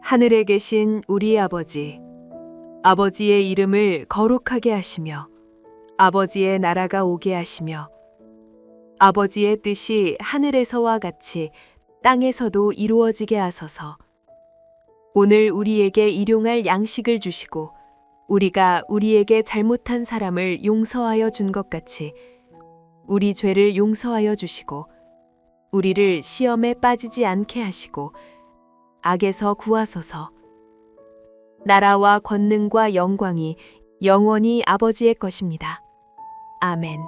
하늘에 계신 우리 아버지, 아버지의 이름을 거룩하게 하시며 아버지의 나라가 오게 하시며 아버지의 뜻이 하늘에서와 같이 땅에서도 이루어지게 하소서. 오늘 우리에게 일용할 양식을 주시고 우리가 우리에게 잘못한 사람을 용서하여 준 것 같이 우리 죄를 용서하여 주시고 우리를 시험에 빠지지 않게 하시고 악에서 구하소서. 나라와 권능과 영광이 영원히 아버지의 것입니다. 아멘.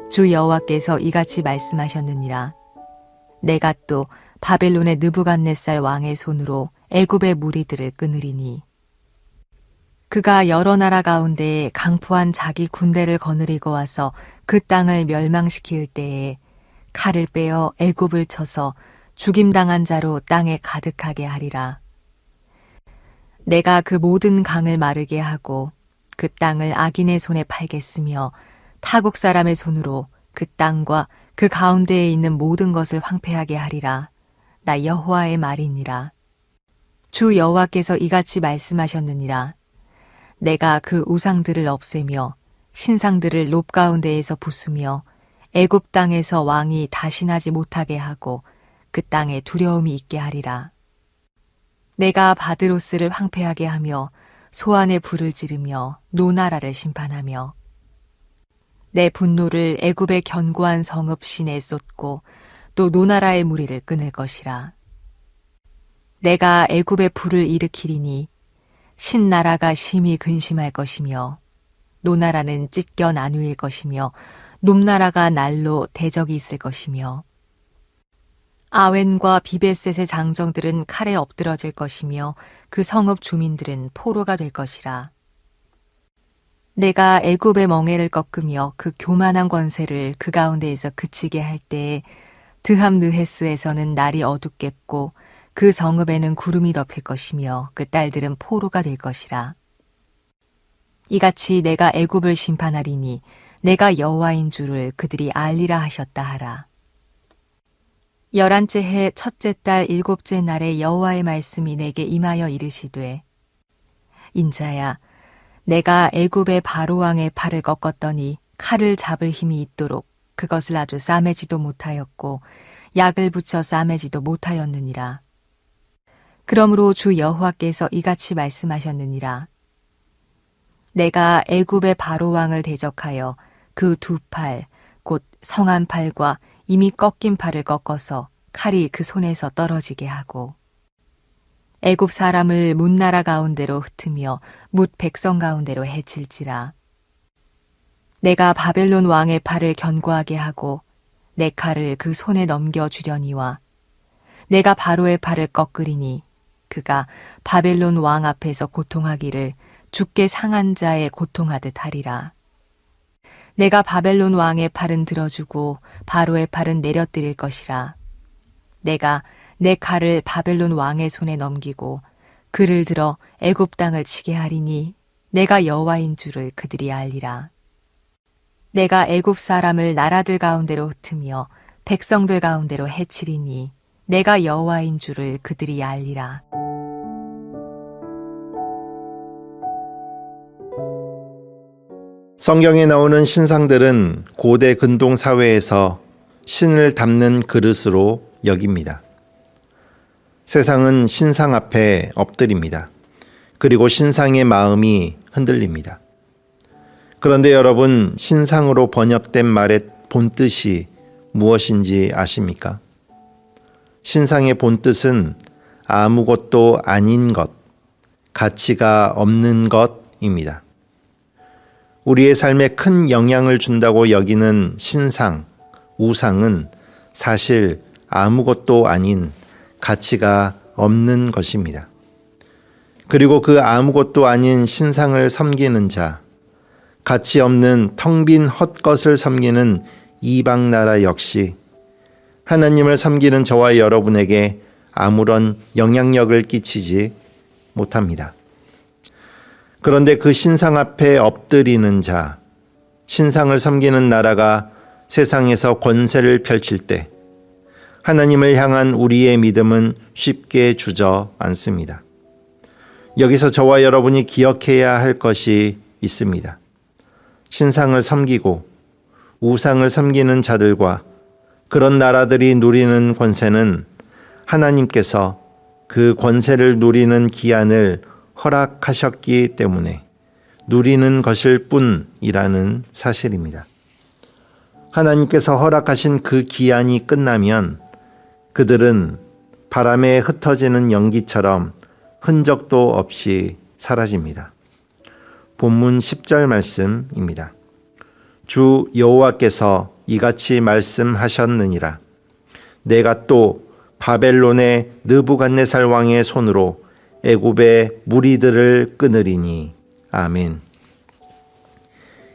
주 여호와께서 이같이 말씀하셨느니라. 내가 또 바벨론의 느부갓네살 왕의 손으로 애굽의 무리들을 끊으리니 그가 여러 나라 가운데에 강포한 자기 군대를 거느리고 와서 그 땅을 멸망시킬 때에 칼을 빼어 애굽을 쳐서 죽임당한 자로 땅에 가득하게 하리라. 내가 그 모든 강을 마르게 하고 그 땅을 악인의 손에 팔겠으며 타국 사람의 손으로 그 땅과 그 가운데에 있는 모든 것을 황폐하게 하리라. 나 여호와의 말이니라. 주 여호와께서 이같이 말씀하셨느니라. 내가 그 우상들을 없애며 신상들을 높 가운데에서 부수며 애굽 땅에서 왕이 다시 나지 못하게 하고 그 땅에 두려움이 있게 하리라. 내가 바드로스를 황폐하게 하며 소안에 불을 지르며 노나라를 심판하며 내 분노를 애굽의 견고한 성읍 시내에 쏟고 또 노나라의 무리를 끊을 것이라. 내가 애굽의 불을 일으키리니 신나라가 심히 근심할 것이며 노나라는 찢겨 나누일 것이며 높나라가 날로 대적이 있을 것이며 아웬과 비베셋의 장정들은 칼에 엎드러질 것이며 그 성읍 주민들은 포로가 될 것이라. 내가 애굽의 멍에를 꺾으며 그 교만한 권세를 그 가운데에서 그치게 할 때에 드함느헤스에서는 날이 어둡겠고 그 성읍에는 구름이 덮일 것이며 그 딸들은 포로가 될 것이라. 이같이 내가 애굽을 심판하리니 내가 여호와인 줄을 그들이 알리라 하셨다 하라. 11째 해 첫째 달 7째 날에 여호와의 말씀이 내게 임하여 이르시되 인자야 내가 애굽의 바로 왕의 팔을 꺾었더니 칼을 잡을 힘이 있도록 그것을 아주 싸매지도 못하였고 약을 붙여 싸매지도 못하였느니라. 그러므로 주 여호와께서 이같이 말씀하셨느니라. 내가 애굽의 바로 왕을 대적하여 그 두 팔, 곧 성한 팔과 이미 꺾인 팔을 꺾어서 칼이 그 손에서 떨어지게 하고 애굽 사람을 뭇나라 가운데로 흩으며 뭇 백성 가운데로 해칠지라. 내가 바벨론 왕의 팔을 견고하게 하고 내 칼을 그 손에 넘겨주려니와 내가 바로의 팔을 꺾으리니 그가 바벨론 왕 앞에서 고통하기를 죽게 상한 자의 고통하듯 하리라. 내가 바벨론 왕의 팔은 들어주고 바로의 팔은 내려뜨릴 것이라. 내가 내 칼을 바벨론 왕의 손에 넘기고 그를 들어 애굽 땅을 치게 하리니 내가 여호와인 줄을 그들이 알리라. 내가 애굽 사람을 나라들 가운데로 흩으며 백성들 가운데로 해치리니 내가 여호와인 줄을 그들이 알리라. 성경에 나오는 신상들은 고대 근동 사회에서 신을 담는 그릇으로 여깁니다. 세상은 신상 앞에 엎드립니다. 그리고 신상의 마음이 흔들립니다. 그런데 여러분, 신상으로 번역된 말의 본뜻이 무엇인지 아십니까? 신상의 본뜻은 아무것도 아닌 것, 가치가 없는 것입니다. 우리의 삶에 큰 영향을 준다고 여기는 신상, 우상은 사실 아무것도 아닌 가치가 없는 것입니다. 그리고 그 아무것도 아닌 신상을 섬기는 자, 가치 없는 텅 빈 헛것을 섬기는 이방 나라 역시 하나님을 섬기는 저와 여러분에게 아무런 영향력을 끼치지 못합니다. 그런데 그 신상 앞에 엎드리는 자, 신상을 섬기는 나라가 세상에서 권세를 펼칠 때 하나님을 향한 우리의 믿음은 쉽게 주저앉습니다. 여기서 저와 여러분이 기억해야 할 것이 있습니다. 신상을 섬기고 우상을 섬기는 자들과 그런 나라들이 누리는 권세는 하나님께서 그 권세를 누리는 기한을 허락하셨기 때문에 누리는 것일 뿐이라는 사실입니다. 하나님께서 허락하신 그 기한이 끝나면 그들은 바람에 흩어지는 연기처럼 흔적도 없이 사라집니다. 본문 10절 말씀입니다. 주 여호와께서 이같이 말씀하셨느니라. 내가 또 바벨론의 느부갓네살 왕의 손으로 애굽의 무리들을 끊으리니. 아멘.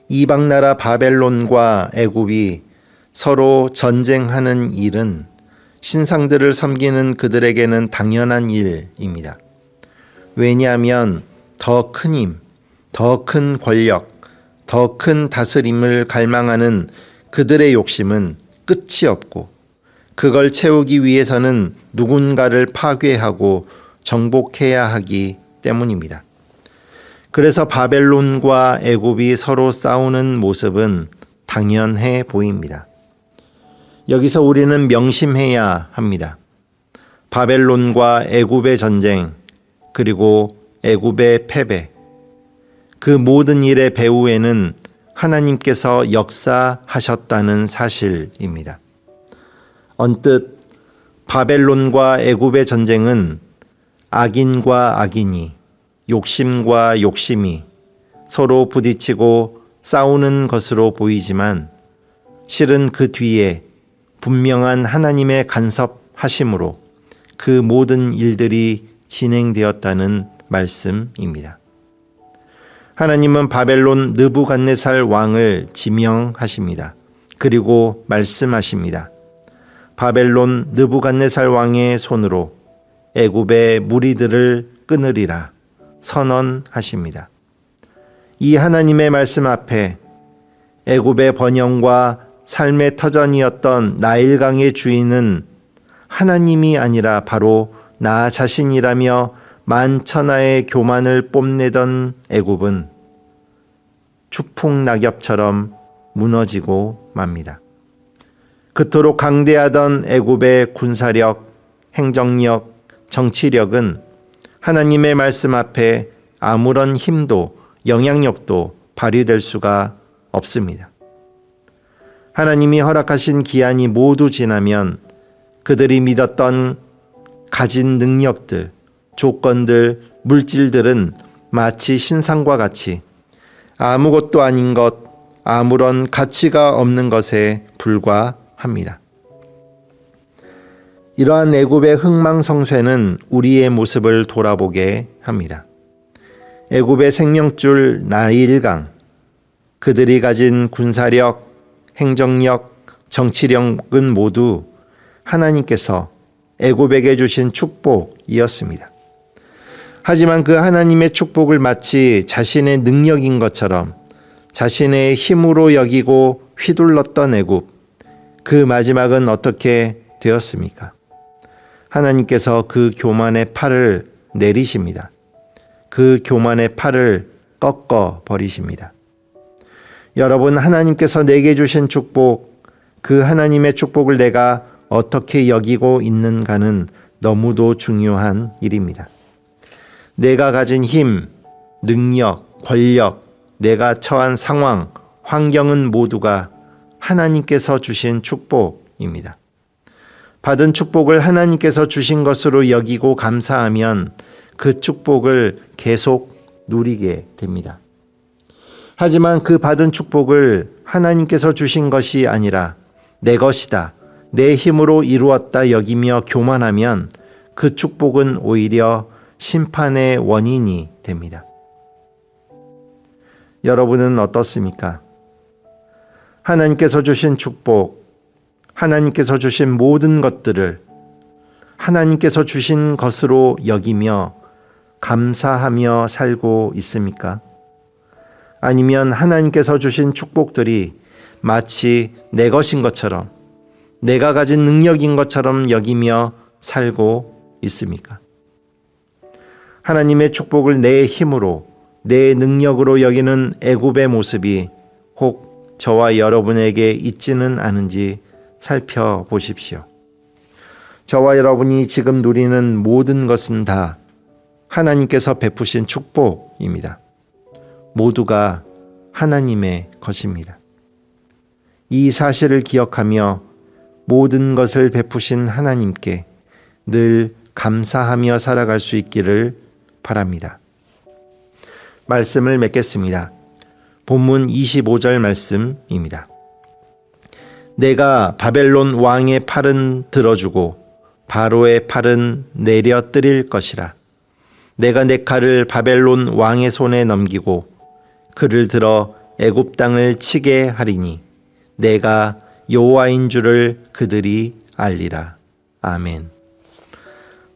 이방 나라 바벨론과 애굽이 서로 전쟁하는 일은 신상들을 섬기는 그들에게는 당연한 일입니다. 왜냐하면 더 큰 힘, 더 큰 권력, 더 큰 다스림을 갈망하는 그들의 욕심은 끝이 없고 그걸 채우기 위해서는 누군가를 파괴하고 정복해야 하기 때문입니다. 그래서 바벨론과 애굽이 서로 싸우는 모습은 당연해 보입니다. 여기서 우리는 명심해야 합니다. 바벨론과 애굽의 전쟁, 그리고 애굽의 패배, 그 모든 일의 배후에는 하나님께서 역사하셨다는 사실입니다. 언뜻 바벨론과 애굽의 전쟁은 악인과 악인이, 욕심과 욕심이 서로 부딪히고 싸우는 것으로 보이지만 실은 그 뒤에 분명한 하나님의 간섭하심으로 그 모든 일들이 진행되었다는 말씀입니다. 하나님은 바벨론 느부갓네살 왕을 지명하십니다. 그리고 말씀하십니다. 바벨론 느부갓네살 왕의 손으로 애굽의 무리들을 끊으리라 선언하십니다. 이 하나님의 말씀 앞에 애굽의 번영과 삶의 터전이었던 나일강의 주인은 하나님이 아니라 바로 나 자신이라며 만천하의 교만을 뽐내던 애굽은 추풍낙엽처럼 무너지고 맙니다. 그토록 강대하던 애굽의 군사력, 행정력, 정치력은 하나님의 말씀 앞에 아무런 힘도 영향력도 발휘될 수가 없습니다. 하나님이 허락하신 기한이 모두 지나면 그들이 믿었던 가진 능력들, 조건들, 물질들은 마치 신상과 같이 아무것도 아닌 것, 아무런 가치가 없는 것에 불과합니다. 이러한 애굽의 흥망성쇠는 우리의 모습을 돌아보게 합니다. 애굽의 생명줄 나일강, 그들이 가진 군사력, 행정력, 정치력은 모두 하나님께서 애굽에게 주신 축복이었습니다. 하지만 그 하나님의 축복을 마치 자신의 능력인 것처럼 자신의 힘으로 여기고 휘둘렀던 애굽, 그 마지막은 어떻게 되었습니까? 하나님께서 그 교만의 팔을 내리십니다. 그 교만의 팔을 꺾어 버리십니다. 여러분, 하나님께서 내게 주신 축복, 그 하나님의 축복을 내가 어떻게 여기고 있는가는 너무도 중요한 일입니다. 내가 가진 힘, 능력, 권력, 내가 처한 상황, 환경은 모두가 하나님께서 주신 축복입니다. 받은 축복을 하나님께서 주신 것으로 여기고 감사하면 그 축복을 계속 누리게 됩니다. 하지만 그 받은 축복을 하나님께서 주신 것이 아니라 내 것이다, 내 힘으로 이루었다 여기며 교만하면 그 축복은 오히려 심판의 원인이 됩니다. 여러분은 어떻습니까? 하나님께서 주신 축복, 하나님께서 주신 모든 것들을 하나님께서 주신 것으로 여기며 감사하며 살고 있습니까? 아니면 하나님께서 주신 축복들이 마치 내 것인 것처럼, 내가 가진 능력인 것처럼 여기며 살고 있습니까? 하나님의 축복을 내 힘으로, 내 능력으로 여기는 애굽의 모습이 혹 저와 여러분에게 있지는 않은지 살펴보십시오. 저와 여러분이 지금 누리는 모든 것은 다 하나님께서 베푸신 축복입니다. 모두가 하나님의 것입니다. 이 사실을 기억하며 모든 것을 베푸신 하나님께 늘 감사하며 살아갈 수 있기를 바랍니다. 말씀을 맺겠습니다. 본문 25절 말씀입니다. 내가 바벨론 왕의 팔은 들어주고 바로의 팔은 내려뜨릴 것이라. 내가 내 칼을 바벨론 왕의 손에 넘기고 그를 들어 애굽 땅을 치게 하리니 내가 여호와인 줄을 그들이 알리라. 아멘.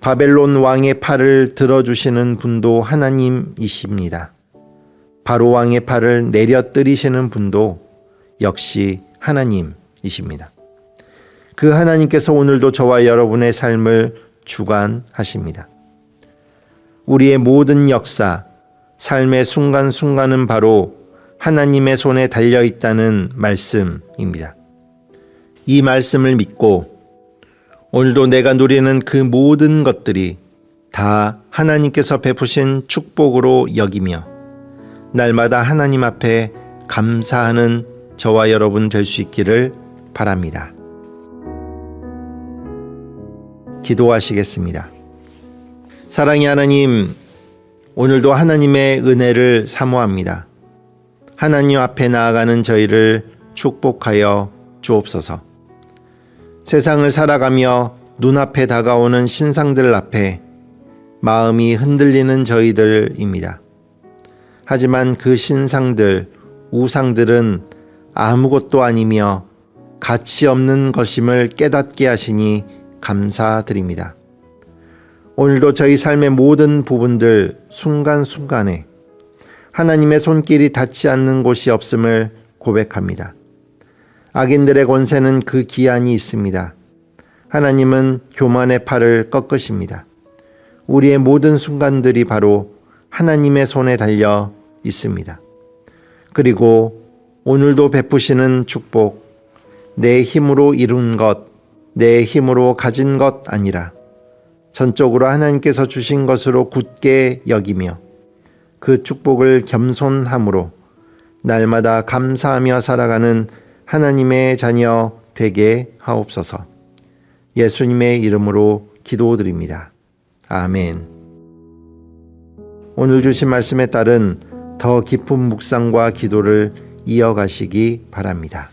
바벨론 왕의 팔을 들어주시는 분도 하나님이십니다. 바로 왕의 팔을 내려뜨리시는 분도 역시 하나님이십니다. 그 하나님께서 오늘도 저와 여러분의 삶을 주관하십니다. 우리의 모든 역사, 삶의 순간순간은 바로 하나님의 손에 달려 있다는 말씀입니다. 이 말씀을 믿고 오늘도 내가 누리는 그 모든 것들이 다 하나님께서 베푸신 축복으로 여기며 날마다 하나님 앞에 감사하는 저와 여러분 될 수 있기를 바랍니다. 기도하시겠습니다. 사랑의 하나님, 오늘도 하나님의 은혜를 사모합니다. 하나님 앞에 나아가는 저희를 축복하여 주옵소서. 세상을 살아가며 눈앞에 다가오는 신상들 앞에 마음이 흔들리는 저희들입니다. 하지만 그 신상들, 우상들은 아무것도 아니며 가치 없는 것임을 깨닫게 하시니 감사드립니다. 오늘도 저희 삶의 모든 부분들 순간순간에 하나님의 손길이 닿지 않는 곳이 없음을 고백합니다. 악인들의 권세는 그 기한이 있습니다. 하나님은 교만의 팔을 꺾으십니다. 우리의 모든 순간들이 바로 하나님의 손에 달려 있습니다. 그리고 오늘도 베푸시는 축복, 내 힘으로 이룬 것, 내 힘으로 가진 것 아니라 전적으로 하나님께서 주신 것으로 굳게 여기며 그 축복을 겸손함으로 날마다 감사하며 살아가는 하나님의 자녀 되게 하옵소서. 예수님의 이름으로 기도드립니다. 아멘. 오늘 주신 말씀에 따른 더 깊은 묵상과 기도를 이어가시기 바랍니다.